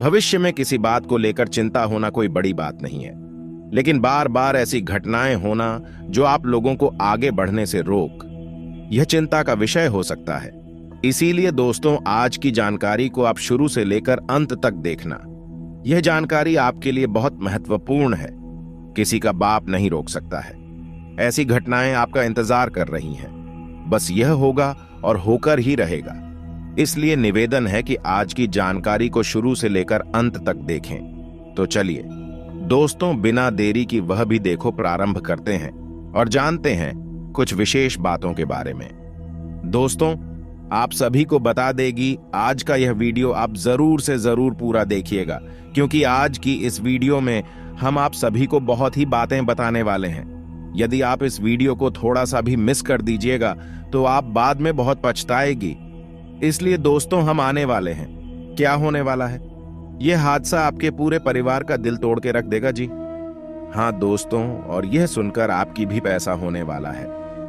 भविष्य में किसी बात को लेकर चिंता होना कोई बड़ी बात नहीं है, लेकिन बार बार ऐसी घटनाएं होना जो आप लोगों को आगे बढ़ने से यह चिंता का विषय हो सकता है। इसीलिए दोस्तों, आज की जानकारी को आप शुरू से लेकर अंत तक देखना। यह जानकारी आपके लिए बहुत महत्वपूर्ण है। किसी का बाप नहीं रोक सकता है। ऐसी घटनाएं आपका इंतजार कर रही हैं। बस यह होगा और होकर ही रहेगा। इसलिए निवेदन है कि आज की जानकारी को शुरू से लेकर अंत तक देखें। तो चलिए दोस्तों, बिना देरी की वह भी देखो प्रारंभ करते हैं और जानते हैं कुछ विशेष बातों के बारे में। दोस्तों, आप सभी को बता देगी आज का यह वीडियो आप जरूर से जरूर पूरा देखिएगा, क्योंकि आज की इस वीडियो में हम आप सभी को बहुत ही बातें बताने वाले हैं। यदि आप इस वीडियो को थोड़ा सा भी मिस कर दीजिएगा तो आप बाद में बहुत पछताएगी। इसलिए दोस्तों, हम आने वाले हैं। क्या होने वाला है? यह हादसा आपके पूरे परिवार का दिल तोड़ के रख देगा जी। हाँ दोस्तों, और यह सुनकर आपकी भी पैसा होने वाला है,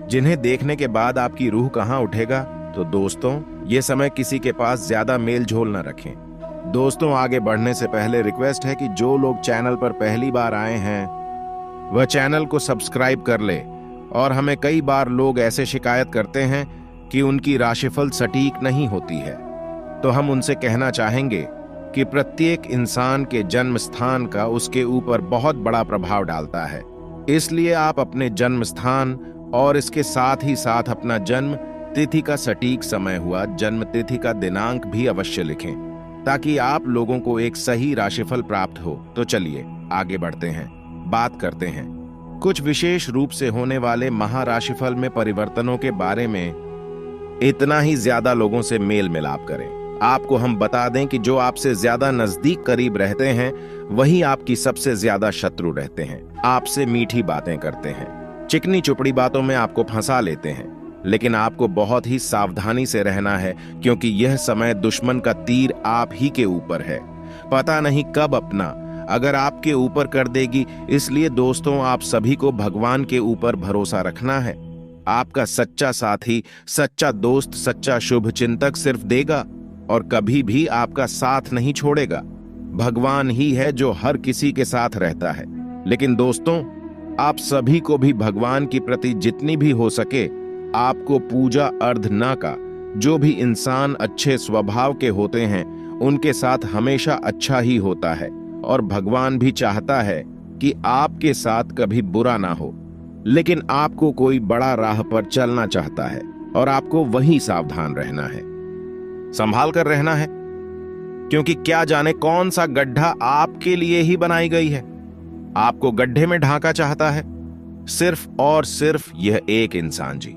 जिन्हें देखने के बाद आपकी रूह कहां उठेगा। तो दोस्तों, ये समय किसी के पास ज्यादा मेल झोल न रखें। दोस्तों, आगे बढ़ने से पहले रिक्वेस्ट है कि जो लोग चैनल पर पहली बार आए हैं वह चैनल को सब्सक्राइब कर ले। और हमें कई बार लोग ऐसे शिकायत करते हैं कि उनकी राशिफल सटीक नहीं होती है, तो हम उनसे कहना चाहेंगे कि प्रत्येक इंसान के जन्म स्थान का उसके ऊपर बहुत बड़ा प्रभाव डालता है। इसलिए आप अपने जन्म स्थान और इसके साथ ही साथ अपना जन्म तिथि का सटीक समय हुआ जन्म तिथि का दिनांक भी अवश्य लिखें, ताकि आप लोगों को एक सही राशिफल प्राप्त हो। तो चलिए आगे बढ़ते हैं, बात करते हैं कुछ विशेष रूप से होने वाले महाराशिफल में परिवर्तनों के बारे में। इतना ही ज्यादा लोगों से मेल मिलाप करें। आपको हम बता दें कि जो आपसे ज्यादा नजदीक करीब रहते हैं वही आपकी सबसे ज्यादा शत्रु रहते हैं। आपसे मीठी बातें करते हैं, चिकनी चुपड़ी बातों में आपको फंसा लेते हैं। लेकिन आपको बहुत ही सावधानी से रहना है, क्योंकि यह समय दुश्मन का तीर आप ही के ऊपर है। पता नहीं कब अपना अगर आपके ऊपर कर देगी। इसलिए दोस्तों, आप सभी को भगवान के ऊपर भरोसा रखना है। आपका सच्चा साथी, सच्चा दोस्त, सच्चा शुभ चिंतक सिर्फ देगा और कभी भी आपका साथ नहीं छोड़ेगा। भगवान ही है जो हर किसी के साथ रहता है। लेकिन दोस्तों, आप सभी को भी भगवान के प्रति जितनी भी हो सके आपको पूजा अर्धना का। जो भी इंसान अच्छे स्वभाव के होते हैं उनके साथ हमेशा अच्छा ही होता है, और भगवान भी चाहता है कि आपके साथ कभी बुरा ना हो। लेकिन आपको कोई बड़ा राह पर चलना चाहता है और आपको वहीं सावधान रहना है, संभाल कर रहना है, क्योंकि क्या जाने कौन सा गड्ढा आपके लिए ही बनाई गई है। आपको गड्ढे में ढांका चाहता है सिर्फ और सिर्फ यह एक इंसान जी।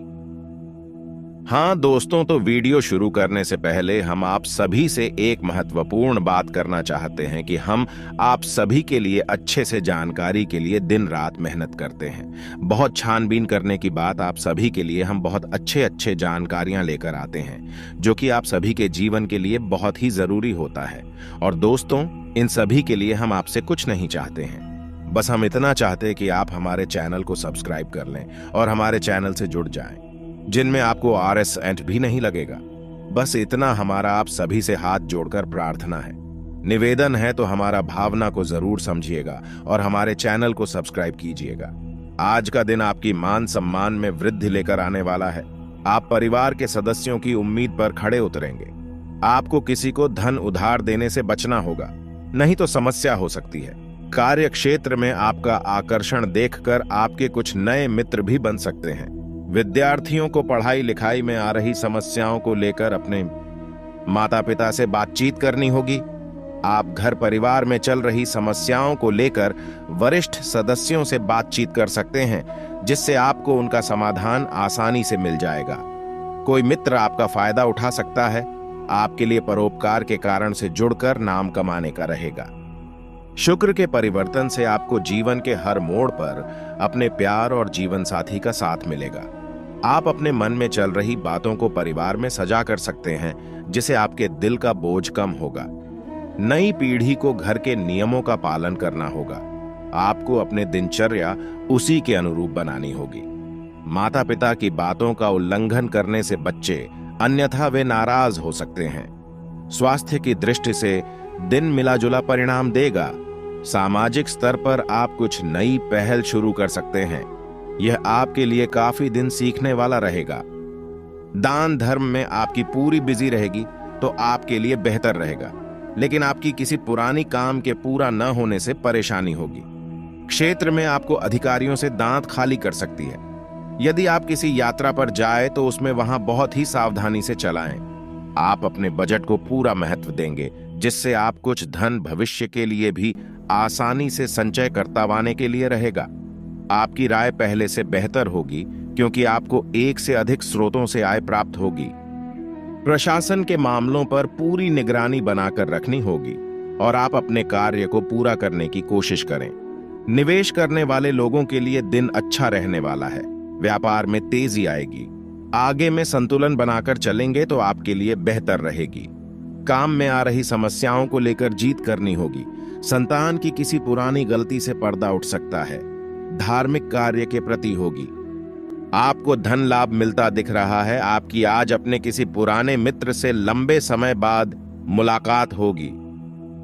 हाँ दोस्तों, तो वीडियो शुरू करने से पहले हम आप सभी से एक महत्वपूर्ण बात करना चाहते हैं कि हम आप सभी के लिए अच्छे से जानकारी के लिए दिन रात मेहनत करते हैं। बहुत छानबीन करने की बात आप सभी के लिए हम बहुत अच्छे जानकारियां लेकर आते हैं, जो कि आप सभी के जीवन के लिए बहुत ही जरूरी होता है। और दोस्तों, इन सभी के लिए हम आपसे कुछ नहीं चाहते हैं, बस हम इतना चाहते हैं कि आप हमारे चैनल को सब्सक्राइब कर लें और हमारे चैनल से जुड़ जाएं, जिनमें आपको RS एंट भी नहीं लगेगा। बस इतना हमारा आप सभी से हाथ जोड़कर प्रार्थना है, निवेदन है। तो हमारा भावना को जरूर समझिएगा और हमारे चैनल को सब्सक्राइब कीजिएगा। आज का दिन आपकी मान सम्मान में वृद्धि लेकर आने वाला है। आप परिवार के सदस्यों की उम्मीद पर खड़े उतरेंगे। आपको किसी को धन उधार देने से बचना होगा, नहीं तो समस्या हो सकती है। कार्य क्षेत्र में आपका आकर्षण देखकर आपके कुछ नए मित्र भी बन सकते हैं। विद्यार्थियों को पढ़ाई लिखाई में आ रही समस्याओं को लेकर अपने माता पिता से बातचीत करनी होगी। आप घर परिवार में चल रही समस्याओं को लेकर वरिष्ठ सदस्यों से बातचीत कर सकते हैं, जिससे आपको उनका समाधान आसानी से मिल जाएगा। कोई मित्र आपका फायदा उठा सकता है। आपके लिए परोपकार के कारण से जुड़कर नाम कमाने का रहेगा। शुक्र के परिवर्तन से आपको जीवन के हर मोड़ पर अपने प्यार और जीवन साथी का साथ मिलेगा। आप अपने मन में चल रही बातों को परिवार में सजा कर सकते हैं, जिससे आपके दिल का बोझ कम होगा। नई पीढ़ी को घर के नियमों का पालन करना होगा। आपको अपने दिनचर्या उसी के अनुरूप बनानी होगी। माता पिता की बातों का उल्लंघन करने से बच्चे, अन्यथा वे नाराज हो सकते हैं। स्वास्थ्य की दृष्टि से दिन मिला जुला परिणाम देगा। सामाजिक स्तर पर आप कुछ नई पहल शुरू कर सकते हैं। यह आपके लिए काफी दिन सीखने वाला रहेगा। दान धर्म में आपकी पूरी बिजी रहेगी तो आपके लिए बेहतर रहेगा, लेकिन आपकी किसी पुरानी काम के पूरा न होने से परेशानी होगी। क्षेत्र में आपको अधिकारियों से दांत खाली कर सकती है। यदि आप किसी यात्रा पर जाए तो उसमें वहां बहुत ही सावधानी से चलाएं। आप अपने बजट को पूरा महत्व देंगे, जिससे आप कुछ धन भविष्य के लिए भी आसानी से संचय करतावाने के लिए रहेगा। आपकी राय पहले से बेहतर होगी क्योंकि आपको एक से अधिक स्रोतों से आय प्राप्त होगी। प्रशासन के मामलों पर पूरी निगरानी बनाकर रखनी होगी और आप अपने कार्य को पूरा करने की कोशिश करें। निवेश करने वाले लोगों के लिए दिन अच्छा रहने वाला है। व्यापार में तेजी आएगी। आगे में संतुलन बनाकर चलेंगे तो आपके लिए बेहतर रहेगी। काम में आ रही समस्याओं को लेकर जीत करनी होगी। संतान की किसी पुरानी गलती से पर्दा उठ सकता है। धार्मिक कार्य के प्रति होगी। आपको धन लाभ मिलता दिख रहा है। आपकी आज अपने किसी पुराने मित्र से लंबे समय बाद मुलाकात होगी।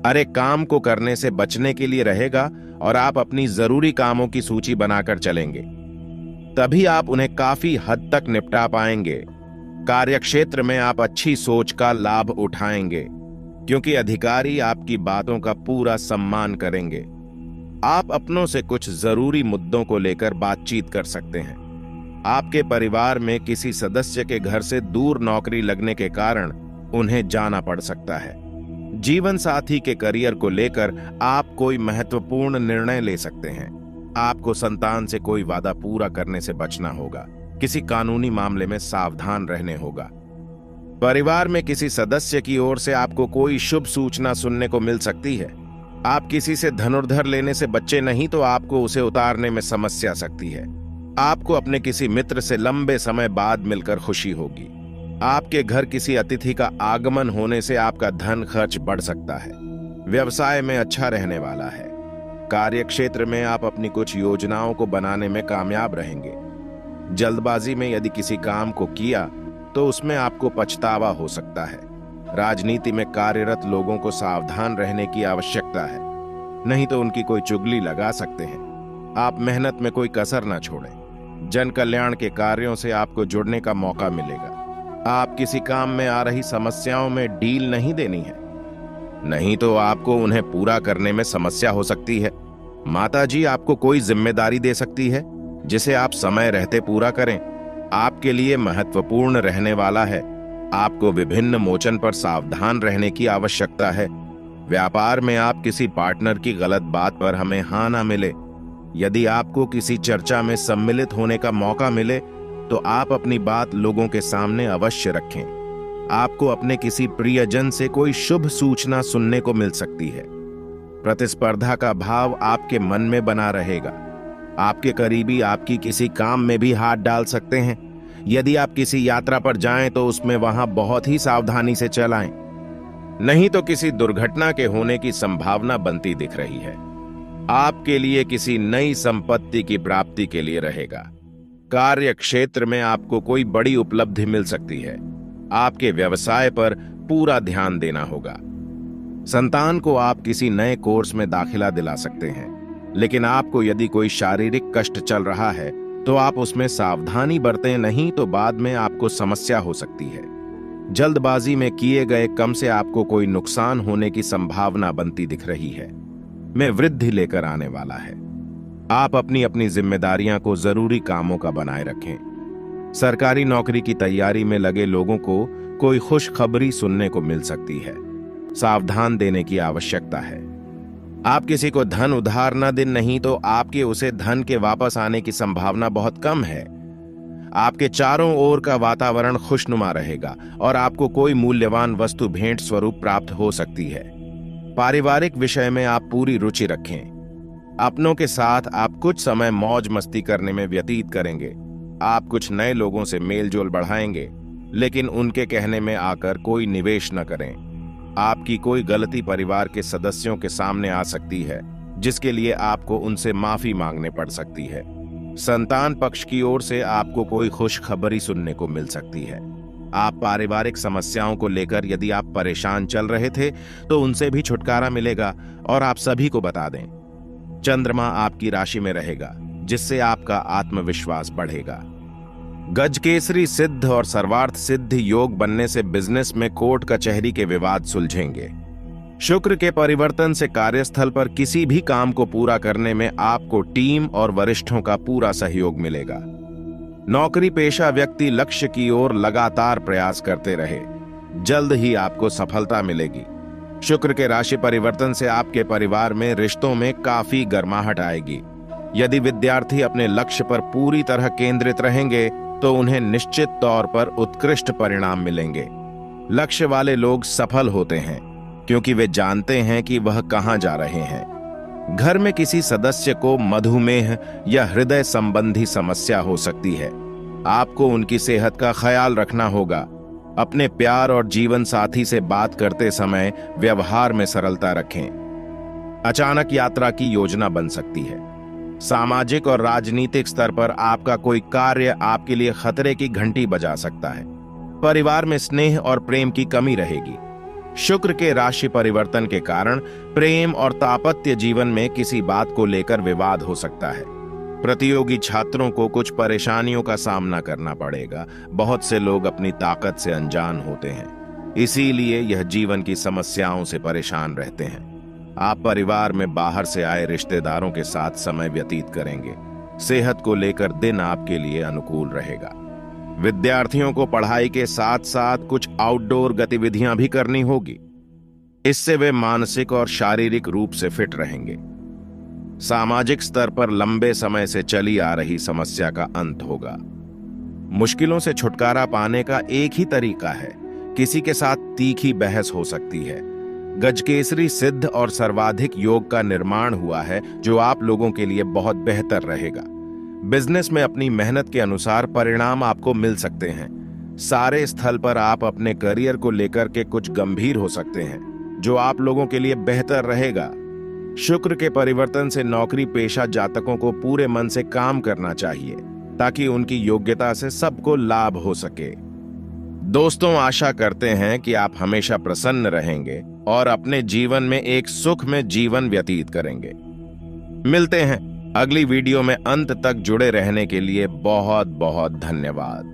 अरे काम को करने से बचने के लिए रहेगा और आप अपनी जरूरी कामों की सूची बनाकर चलेंगे, तभी आप उन्हें काफी हद तक निपटा पाएंगे। कार्यक्षेत्र में आप अच्छी सोच का लाभ उठाएंगे क्योंकि अधिकारी आपकी बातों का पूरा सम्मान करेंगे। आप अपनों से कुछ जरूरी मुद्दों को लेकर बातचीत कर सकते हैं। आपके परिवार में किसी सदस्य के घर से दूर नौकरी लगने के कारण उन्हें जाना पड़ सकता है। जीवन साथी के करियर को लेकर आप कोई महत्वपूर्ण निर्णय ले सकते हैं। आपको संतान से कोई वादा पूरा करने से बचना होगा। किसी कानूनी मामले में सावधान रहने होगा। परिवार में किसी सदस्य की ओर से आपको कोई शुभ सूचना सुनने को मिल सकती है। आप किसी से धनुर्धर लेने से बचे नहीं तो आपको उसे उतारने में समस्या सकती है। आपको अपने किसी मित्र से लंबे समय बाद मिलकर खुशी होगी। आपके घर किसी अतिथि का आगमन होने से आपका धन खर्च बढ़ सकता है। व्यवसाय में अच्छा रहने वाला है। कार्यक्षेत्र में आप अपनी कुछ योजनाओं को बनाने में कामयाब रहेंगे। जल्दबाजी में यदि किसी काम को किया तो उसमें आपको पछतावा हो सकता है। राजनीति में कार्यरत लोगों को सावधान रहने की आवश्यकता है, नहीं तो उनकी कोई चुगली लगा सकते हैं। आप मेहनत में कोई कसर न छोड़ें। जन कल्याण के कार्यों से आपको जुड़ने का मौका मिलेगा। आप किसी काम में आ रही समस्याओं में डील नहीं देनी है, नहीं तो आपको उन्हें पूरा करने में समस्या हो सकती है। माताजी आपको कोई जिम्मेदारी दे सकती है जिसे आप समय रहते पूरा करें। आपके लिए महत्वपूर्ण रहने वाला है। आपको विभिन्न मोचन पर सावधान रहने की आवश्यकता है। व्यापार में आप किसी पार्टनर की गलत बात पर हमें हाँ ना मिले। यदि आपको किसी चर्चा में सम्मिलित होने का मौका मिले तो आप अपनी बात लोगों के सामने अवश्य रखें। आपको अपने किसी प्रियजन से कोई शुभ सूचना सुनने को मिल सकती है। प्रतिस्पर्धा का भाव आपके मन में बना रहेगा। आपके करीबी आपकी किसी काम में भी हाथ डाल सकते हैं। यदि आप किसी यात्रा पर जाएं तो उसमें वहां बहुत ही सावधानी से चलाएं, नहीं तो किसी दुर्घटना के होने की संभावना बनती दिख रही है। आपके लिए किसी नई संपत्ति की प्राप्ति के लिए रहेगा। कार्य क्षेत्र में आपको कोई बड़ी उपलब्धि मिल सकती है। आपके व्यवसाय पर पूरा ध्यान देना होगा। संतान को आप किसी नए कोर्स में दाखिला दिला सकते हैं, लेकिन आपको यदि कोई शारीरिक कष्ट चल रहा है तो आप उसमें सावधानी बरतें, नहीं तो बाद में आपको समस्या हो सकती है। जल्दबाजी में किए गए कम से आपको कोई नुकसान होने की संभावना बनती दिख रही है। में वृद्धि लेकर आने वाला है। आप अपनी अपनी जिम्मेदारियां को जरूरी कामों का बनाए रखें। सरकारी नौकरी की तैयारी में लगे लोगों को कोई खुशखबरी सुनने को मिल सकती है। सावधान देने की आवश्यकता है। आप किसी को धन उधार न दें, नहीं तो आपके उसे धन के वापस आने की संभावना बहुत कम है। आपके चारों ओर का वातावरण खुशनुमा रहेगा और आपको कोई मूल्यवान वस्तु भेंट स्वरूप प्राप्त हो सकती है। पारिवारिक विषय में आप पूरी रुचि रखें। अपनों के साथ आप कुछ समय मौज मस्ती करने में व्यतीत करेंगे। आप कुछ नए लोगों से मेलजोल बढ़ाएंगे, लेकिन उनके कहने में आकर कोई निवेश न करें। आपकी कोई गलती परिवार के सदस्यों के सामने आ सकती है, जिसके लिए आपको उनसे माफी मांगने पड़ सकती है। संतान पक्ष की ओर से आपको कोई खुशखबरी सुनने को मिल सकती है। आप पारिवारिक समस्याओं को लेकर यदि आप परेशान चल रहे थे तो उनसे भी छुटकारा मिलेगा और आप सभी को बता दें, चंद्रमा आपकी राशि में रहेगा, जिससे आपका आत्मविश्वास बढ़ेगा। गजकेसरी सिद्ध और सर्वार्थ सिद्ध योग बनने से बिजनेस में कोर्ट कचहरी के विवाद सुलझेंगे। शुक्र के परिवर्तन से कार्यस्थल पर किसी भी काम को पूरा करने में आपको टीम और वरिष्ठों का पूरा सहयोग मिलेगा। नौकरी पेशा व्यक्ति लक्ष्य की ओर लगातार प्रयास करते रहे, जल्द ही आपको सफलता मिलेगी। शुक्र के राशि परिवर्तन से आपके परिवार में रिश्तों में काफी गर्माहट आएगी। यदि विद्यार्थी अपने लक्ष्य पर पूरी तरह केंद्रित रहेंगे तो उन्हें निश्चित तौर पर उत्कृष्ट परिणाम मिलेंगे। लक्ष्य वाले लोग सफल होते हैं क्योंकि वे जानते हैं कि वह कहां जा रहे हैं। घर में किसी सदस्य को मधुमेह या हृदय संबंधी समस्या हो सकती है। आपको उनकी सेहत का ख्याल रखना होगा। अपने प्यार और जीवन साथी से बात करते समय व्यवहार में सरलता रखें। अचानक यात्रा की योजना बन सकती है। सामाजिक और राजनीतिक स्तर पर आपका कोई कार्य आपके लिए खतरे की घंटी बजा सकता है। परिवार में स्नेह और प्रेम की कमी रहेगी। शुक्र के राशि परिवर्तन के कारण प्रेम और दाम्पत्य जीवन में किसी बात को लेकर विवाद हो सकता है। प्रतियोगी छात्रों को कुछ परेशानियों का सामना करना पड़ेगा। बहुत से लोग अपनी ताकत से अनजान होते हैं, इसीलिए यह जीवन की समस्याओं से परेशान रहते हैं। आप परिवार में बाहर से आए रिश्तेदारों के साथ समय व्यतीत करेंगे। सेहत को लेकर दिन आपके लिए अनुकूल रहेगा। विद्यार्थियों को पढ़ाई के साथ साथ कुछ आउटडोर गतिविधियां भी करनी होगी। इससे वे मानसिक और शारीरिक रूप से फिट रहेंगे। सामाजिक स्तर पर लंबे समय से चली आ रही समस्या का अंत होगा। मुश्किलों से छुटकारा पाने का एक ही तरीका है, किसी के साथ तीखी बहस हो सकती है। गजकेसरी सिद्ध और सर्वाधिक योग का निर्माण हुआ है, जो आप लोगों के लिए बहुत बेहतर रहेगा। बिजनेस में अपनी मेहनत के अनुसार परिणाम आपको मिल सकते हैं। सारे स्थल पर आप अपने करियर को लेकर के कुछ गंभीर हो सकते हैं, जो आप लोगों के लिए बेहतर रहेगा। शुक्र के परिवर्तन से नौकरी पेशा जातकों को पूरे मन से काम करना चाहिए, ताकि उनकी योग्यता से सबको लाभ हो सके। दोस्तों, आशा करते हैं कि आप हमेशा प्रसन्न रहेंगे और अपने जीवन में एक सुख में जीवन व्यतीत करेंगे। मिलते हैं अगली वीडियो में। अंत तक जुड़े रहने के लिए बहुत बहुत धन्यवाद।